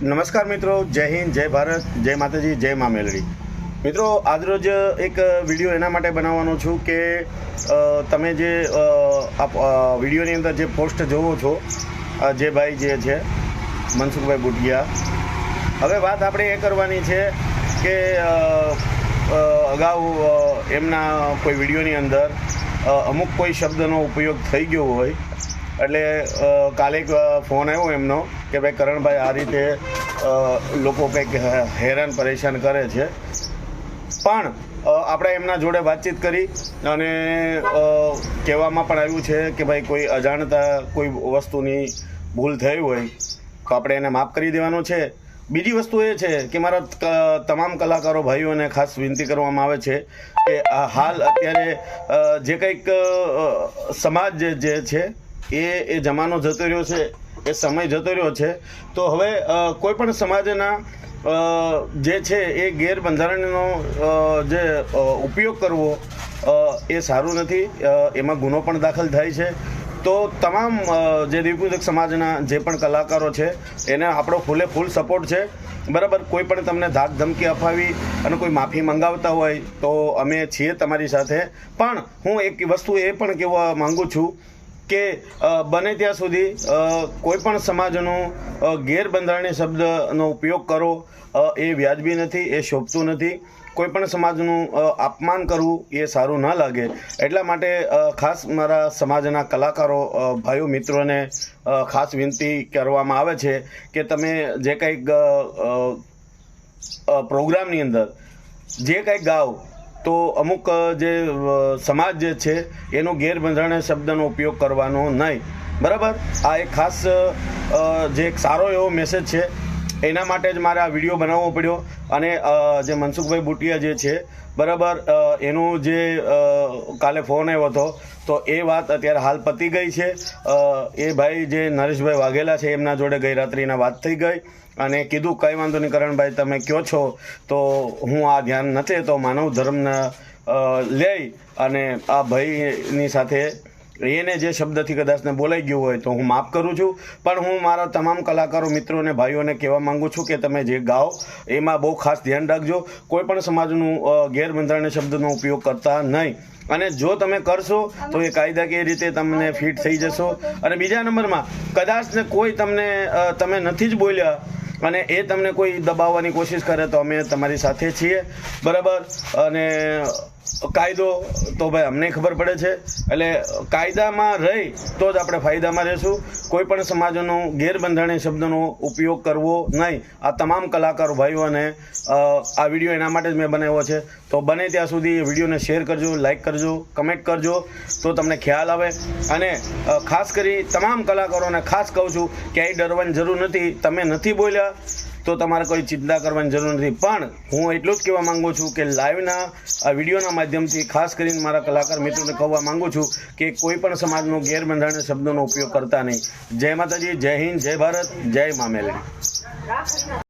નમસ્કાર મિત્રો, જય હિન્દ, જય ભારત, જય માતાજી, જય મા મેલડી. મિત્રો, આજરોજ એક વિડીયો એના માટે બનાવવાનો છું કે તમે જે વિડીયોની અંદર જે પોસ્ટ જોવો છો, જે ભાઈ જે છે મનસુખભાઈ બુટિયા, હવે વાત આપણે એ કરવાની છે કે અગાઉ એમના કોઈ વિડીયોની અંદર અમુક કોઈ શબ્દનો ઉપયોગ થઈ ગયો હોય, એટલે કાલે એક ફોન આવ્યો એમનો કે ભાઈ કરણભાઈ આ રીતે લોકો કંઈક હેરાન પરેશાન કરે છે, પણ આપણે એમના જોડે વાતચીત કરી અને કહેવામાં પણ આવ્યું છે કે ભાઈ કોઈ અજાણતા કોઈ વસ્તુની ભૂલ થઈ હોય તો આપણે એને માફ કરી દેવાનો છે. બીજી વસ્તુ એ છે કે મારા તમામ કલાકારો ભાઈઓને ખાસ વિનંતી કરવામાં આવે છે કે હાલ અત્યારે જે કંઈક સમાજ જે છે એ જમાનો જતો રહ્યો છે, એ સમય જતો રહ્યો છે, તો હવે કોઈ પણ સમાજના જે છે એ ગેરબંધારણનો જે ઉપયોગ કરવો એ સારું નથી, એમાં ગુનો પણ દાખલ થાય છે. તો તમામ જે દ્વિપુજક સમાજના જે પણ કલાકારો છે એને આપણો ફૂલે ફૂલ સપોર્ટ છે, બરાબર. કોઈ પણ તમને ધાક ધમકી અપાવી અને કોઈ માફી મંગાવતા હોય તો અમે છીએ તમારી સાથે. પણ હું એક વસ્તુ એ પણ કહેવા માંગુ છું કે બને ત્યાં સુધી કોઈ પણ સમાજનો ગેરબંધારણીય શબ્દનો ઉપયોગ કરો એ વ્યાજબી નથી, એ શોભતું નથી. કોઈ પણ સમાજનું અપમાન કરવું એ સારું ના લાગે. એટલા માટે ખાસ મારા સમાજના કલાકારો ભાઈઓ મિત્રોને ખાસ વિનંતી કરવામાં આવે છે કે તમે જે કંઈક પ્રોગ્રામની અંદર જે કંઈક ગાઓ તો અમુક જે સમાજ જે છે એનો ગેરબંધારણીય શબ્દનો ઉપયોગ કરવાનો નહીં, બરાબર. આ એક ખાસ જે એક સારો એવો મેસેજ છે, એના માટે જ મારે આ વિડીયો બનાવવો પડ્યો. અને જે મનસુખભાઈ બુટિયા જે છે, બરાબર, એનું જે કાલે ફોન આવ્યો હતો તો એ વાત અત્યારે હાલ પતી ગઈ છે. એ ભાઈ જે નરેશભાઈ વાઘેલા છે એમના જોડે ગઈ રાત્રિના વાત થઈ ગઈ અને કીધું કંઈ વાંધો નહીં કરણભાઈ, તમે કહો છો તો હું આ ધ્યાન નથી તો માનવ ધર્મને લઈ અને આ ભાઈની સાથે એને જે શબ્દથી કદાચને બોલાઈ ગયું હોય તો હું માફ કરું છું. પણ હું મારા તમામ કલાકારો મિત્રોને ભાઈઓને કહેવા માંગુ છું કે તમે જે ગાઓ એમાં બહુ ખાસ ધ્યાન રાખજો. કોઈ પણ સમાજનું ગેરબંધારણીય શબ્દનો ઉપયોગ કરતા નહીં, અને જો તમે કરશો તો એ કાયદાકીય રીતે તમને ફિટ થઈ જશો. અને બીજા નંબરમાં કદાચ કોઈ તમે નથી જ બોલ્યા અને એ તમને કોઈ દબાવવાની કોશિશ કરે તો અમે તમારી સાથે છીએ, બરાબર. અને કાયદો તો ભાઈ અમને ખબર પડે છે, એટલે કાયદામાં રહી તો જ આપણે ફાયદામાં રહેશું. કોઈ પણ સમાજનો ગેરબંધારણીય શબ્દનો ઉપયોગ કરવો નહીં. આ તમામ કલાકારો ભાઈઓને આ વિડીયો એના માટે જ મેં બનાવ્યો છે. તો બને ત્યાં સુધી વિડીયોને શેર કરજો, લાઇક કરજો, કમેન્ટ કરજો તો તમને ખ્યાલ આવે. અને ખાસ કરી તમામ કલાકારોને ખાસ કહું છું ક્યાંય ડરવાની જરૂર નથી. તમે નથી બોલ્યા તો તમારે કોઈ ચિંતા કરવાની જરૂર નથી. પણ હું એટલું જ કહેવા માંગુ છું કે લાઈવના આ વિડીયોના માધ્યમથી ખાસ કરીને મારા કલાકાર મિત્રોને કહેવા માંગુ છું કે કોઈ પણ સમાજનો ગેરબંધારણીય શબ્દોનો ઉપયોગ કરતા નહીં. જય માતાજી, જય હિન્દ, જય ભારત, જય મા મેલડી.